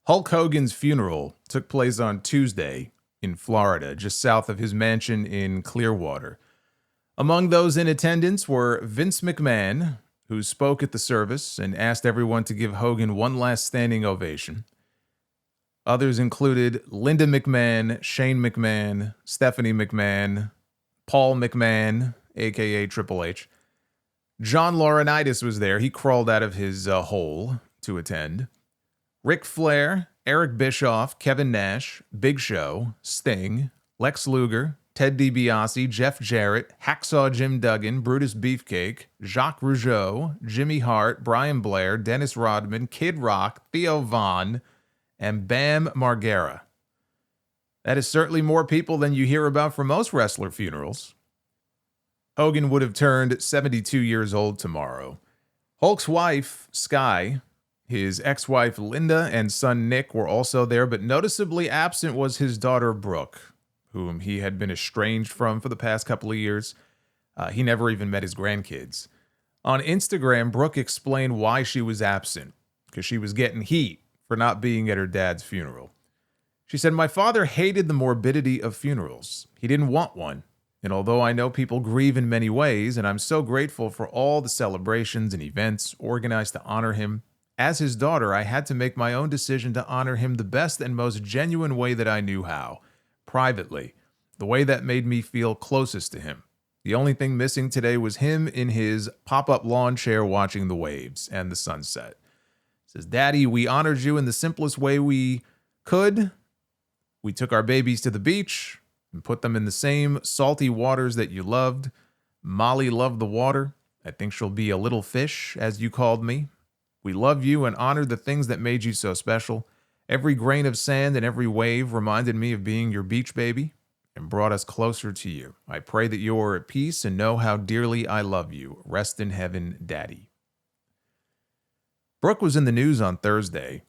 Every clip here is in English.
Hulk Hogan's funeral took place on Tuesday in Florida, just south of his mansion in Clearwater. Among those in attendance were Vince McMahon, who spoke at the service and asked everyone to give Hogan one last standing ovation. Others included Linda McMahon, Shane McMahon, Stephanie McMahon, Paul McMahon, a.k.a. Triple H. John Laurinaitis was there. He crawled out of his hole to attend. Ric Flair, Eric Bischoff, Kevin Nash, Big Show, Sting, Lex Luger, Ted DiBiase, Jeff Jarrett, Hacksaw Jim Duggan, Brutus Beefcake, Jacques Rougeau, Jimmy Hart, Brian Blair, Dennis Rodman, Kid Rock, Theo Von, and Bam Margera. That is certainly more people than you hear about for most wrestler funerals. Hogan would have turned 72 years old tomorrow. Hulk's wife, Sky, his ex-wife Linda, and son Nick were also there, but noticeably absent was his daughter Brooke, whom he had been estranged from for the past couple of years. He never even met his grandkids. On Instagram, Brooke explained why she was absent, because she was getting heat for not being at her dad's funeral. She said, "My father hated the morbidity of funerals. He didn't want one. And although I know people grieve in many ways, and I'm so grateful for all the celebrations and events organized to honor him, as his daughter, I had to make my own decision to honor him the best and most genuine way that I knew how, privately, the way that made me feel closest to him. The only thing missing today was him in his pop-up lawn chair watching the waves and the sunset." He says, "Daddy, we honored you in the simplest way we could. We took our babies to the beach and put them in the same salty waters that you loved. Molly loved the water. I think she'll be a little fish, as you called me. We love you and honor the things that made you so special. Every grain of sand and every wave reminded me of being your beach baby and brought us closer to you. I pray that you are at peace and know how dearly I love you. Rest in heaven, Daddy." Brooke was in the news on Thursday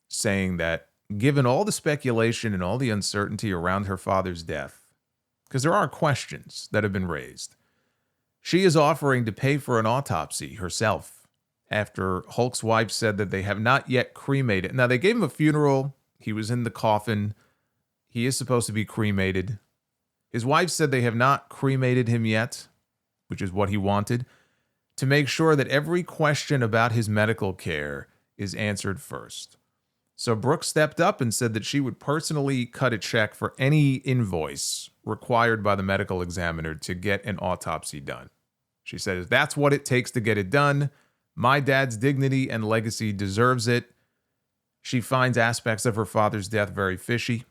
saying that given all the speculation and all the uncertainty around her father's death, because there are questions that have been raised, she is offering to pay for an autopsy herself after Hulk's wife said that they have not yet cremated. Now, they gave him a funeral. He was in the coffin. He is supposed to be cremated. His wife said they have not cremated him yet, which is what he wanted, to make sure that every question about his medical care is answered first. So Brooke stepped up and said that she would personally cut a check for any invoice required by the medical examiner to get an autopsy done. She said, "That's what it takes to get it done. My dad's dignity and legacy deserves it." She finds aspects of her father's death very fishy,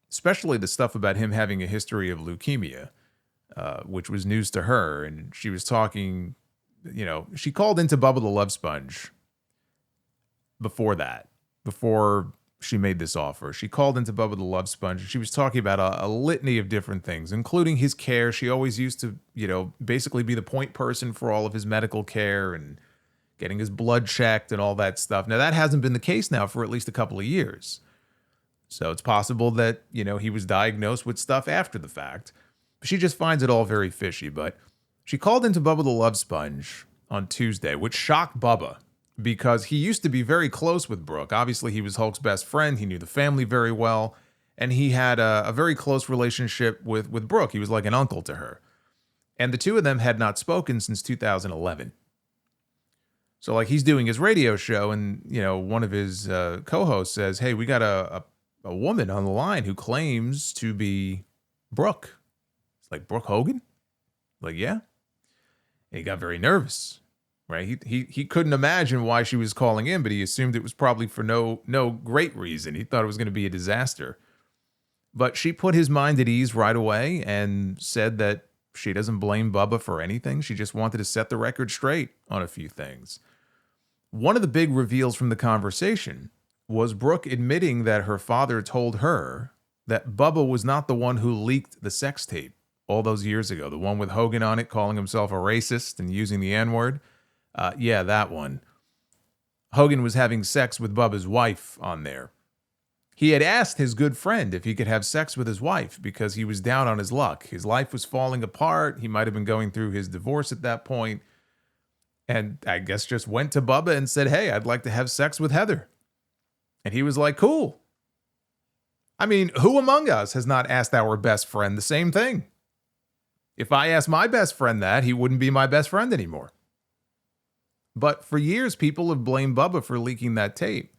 especially the stuff about him having a history of leukemia, which was news to her. And she was talking, she called into Bubba the Love Sponge before she made this offer. She called into Bubba the Love Sponge, and she was talking about a litany of different things, including his care. She always used to, basically be the point person for all of his medical care and getting his blood checked and all that stuff. Now, that hasn't been the case now for at least a couple of years. So it's possible that, he was diagnosed with stuff after the fact. But she just finds it all very fishy. But she called into Bubba the Love Sponge on Tuesday, which shocked Bubba, because he used to be very close with Brooke. Obviously, he was Hulk's best friend. He knew the family very well. And he had a very close relationship with Brooke. He was like an uncle to her. And the two of them had not spoken since 2011. So, he's doing his radio show, and, one of his co-hosts says, "Hey, we got a woman on the line who claims to be Brooke." It's like, "Brooke Hogan?" Like, "Yeah." And he got very nervous. Right, he couldn't imagine why she was calling in, but he assumed it was probably for no great reason. He thought it was going to be a disaster. But she put his mind at ease right away and said that she doesn't blame Bubba for anything. She just wanted to set the record straight on a few things. One of the big reveals from the conversation was Brooke admitting that her father told her that Bubba was not the one who leaked the sex tape all those years ago, the one with Hogan on it calling himself a racist and using the N-word. Yeah, that one. Hogan was having sex with Bubba's wife on there. He had asked his good friend if he could have sex with his wife because he was down on his luck. His life was falling apart. He might have been going through his divorce at that point. And I guess just went to Bubba and said, "Hey, I'd like to have sex with Heather." And he was like, cool. I mean, who among us has not asked our best friend the same thing? If I asked my best friend that, he wouldn't be my best friend anymore. But for years, people have blamed Bubba for leaking that tape.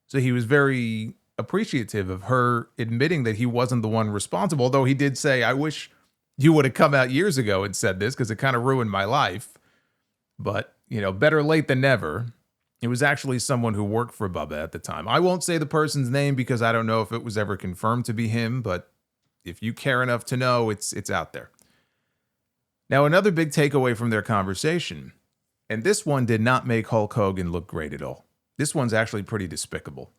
So he was very appreciative of her admitting that he wasn't the one responsible, although he did say, I wish you would have come out years ago and said this because it kind of ruined my life. But, better late than never. It was actually someone who worked for Bubba at the time. I won't say the person's name because I don't know if it was ever confirmed to be him, but if you care enough to know, it's out there. Now, another big takeaway from their conversation, and this one did not make Hulk Hogan look great at all. This one's actually pretty despicable.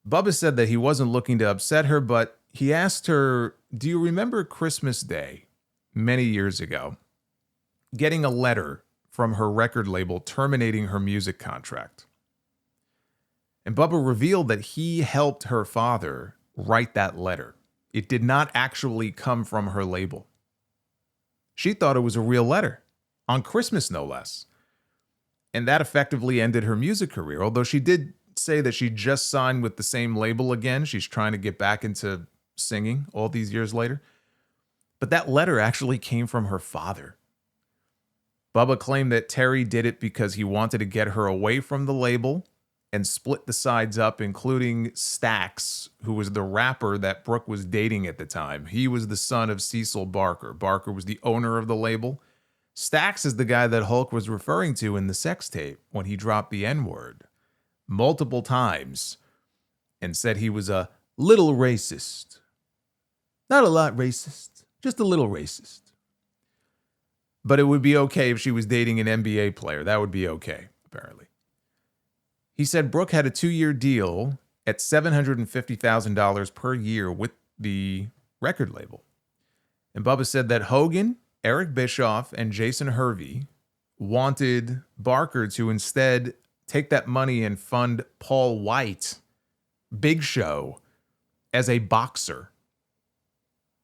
Bubba said that he wasn't looking to upset her, but he asked her, do you remember Christmas Day, many years ago, getting a letter from her record label terminating her music contract? And Bubba revealed that he helped her father write that letter. It did not actually come from her label. She thought it was a real letter, on Christmas no less. And that effectively ended her music career, although she did say that she just signed with the same label again. She's trying to get back into singing all these years later. But that letter actually came from her father. Bubba claimed that Terry did it because he wanted to get her away from the label and split the sides up, including Stax, who was the rapper that Brooke was dating at the time. He was the son of Cecil Barker. Barker was the owner of the label. Stax is the guy that Hulk was referring to in the sex tape when he dropped the N-word multiple times and said he was a little racist. Not a lot racist, just a little racist. But it would be okay if she was dating an NBA player. That would be okay, apparently. He said Brooke had a 2-year deal at $750,000 per year with the record label. And Bubba said that Hogan, Eric Bischoff, and Jason Hervey wanted Barker to instead take that money and fund Paul White, Big Show, as a boxer.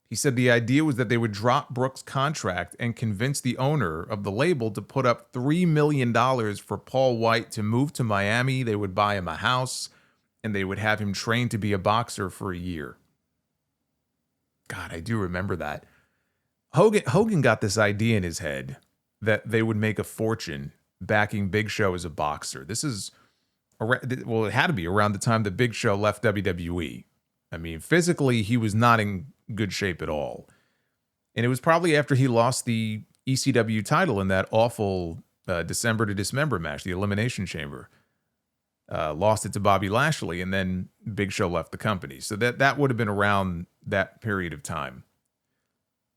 He said the idea was that they would drop Brooke's contract and convince the owner of the label to put up $3 million for Paul White to move to Miami. They would buy him a house, and they would have him trained to be a boxer for a year. God, I do remember that. Hogan got this idea in his head that they would make a fortune backing Big Show as a boxer. This is, well, it had to be around the time that Big Show left WWE. I mean, physically, he was not in good shape at all. And it was probably after he lost the ECW title in that awful December to Dismember match, the Elimination Chamber. Lost it to Bobby Lashley, and then Big Show left the company. So that would have been around that period of time.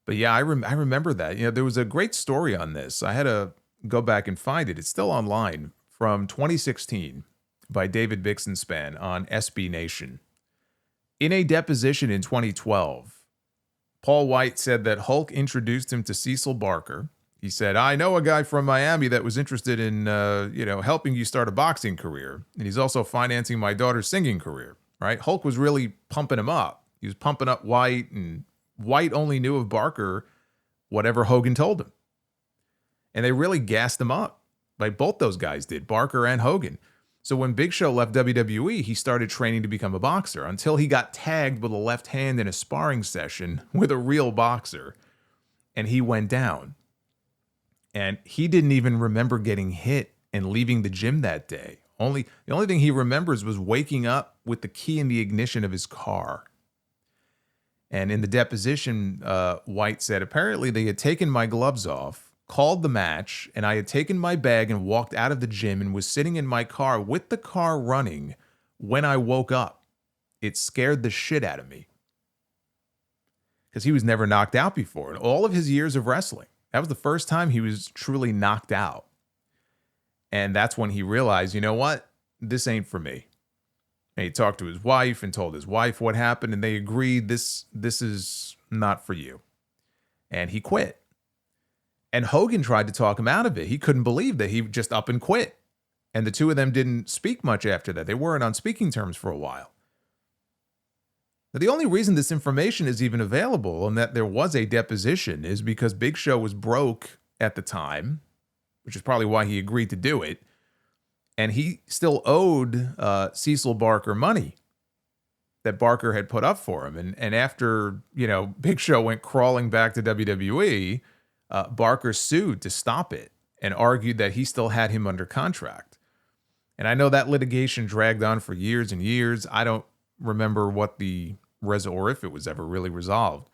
But yeah, I remember that. There was a great story on this. I had to go back and find it. It's still online from 2016 by David Bixenspan on SB Nation. In a deposition in 2012, Paul White said that Hulk introduced him to Cecil Barker. He said, I know a guy from Miami that was interested in, helping you start a boxing career. And he's also financing my daughter's singing career, right? Hulk was really pumping him up. He was pumping up White, and White only knew of Barker whatever Hogan told him. And they really gassed him up. Like both those guys did, Barker and Hogan. So when Big Show left WWE, he started training to become a boxer until he got tagged with a left hand in a sparring session with a real boxer. And he went down. And he didn't even remember getting hit and leaving the gym that day. The only thing he remembers was waking up with the key in the ignition of his car. And in the deposition, White said, apparently they had taken my gloves off, called the match, and I had taken my bag and walked out of the gym and was sitting in my car with the car running when I woke up. It scared the shit out of me. Because he was never knocked out before. In all of his years of wrestling, that was the first time he was truly knocked out. And that's when he realized, you know what? This ain't for me. And he talked to his wife and told his wife what happened, and they agreed this is not for you. And he quit. And Hogan tried to talk him out of it. He couldn't believe that he just up and quit. And the two of them didn't speak much after that. They weren't on speaking terms for a while. Now, the only reason this information is even available and that there was a deposition is because Big Show was broke at the time, which is probably why he agreed to do it. And he still owed Cecil Barker money that Barker had put up for him. And after, Big Show went crawling back to WWE, Barker sued to stop it and argued that he still had him under contract. And I know that litigation dragged on for years and years. I don't remember what or if it was ever really resolved.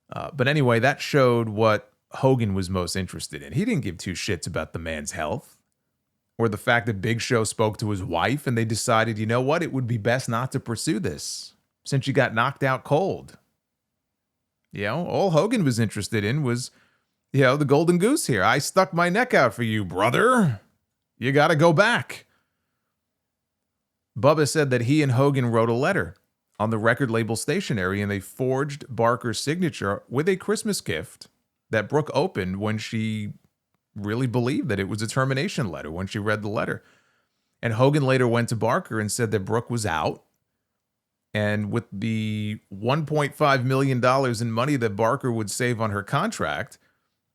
But anyway, that showed what Hogan was most interested in. He didn't give two shits about the man's health or the fact that Big Show spoke to his wife and they decided, you know what, it would be best not to pursue this since you got knocked out cold. All Hogan was interested in was, the golden goose here. I stuck my neck out for you, brother. You got to go back. Bubba said that he and Hogan wrote a letter on the record label stationery and they forged Barker's signature with a Christmas gift that Brooke opened when she really believed that it was a termination letter when she read the letter. And Hogan later went to Barker and said that Brooke was out. And with the $1.5 million in money that Barker would save on her contract,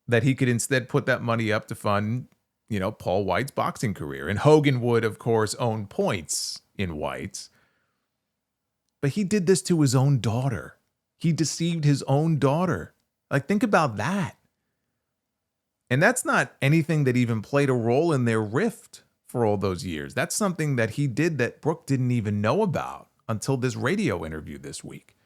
that he could instead put that money up to fund, Paul White's boxing career. And Hogan would, of course, own points in White's. But he did this to his own daughter. He deceived his own daughter. Like, think about that. And that's not anything that even played a role in their rift for all those years. That's something that he did that Brooke didn't even know about until this radio interview this week.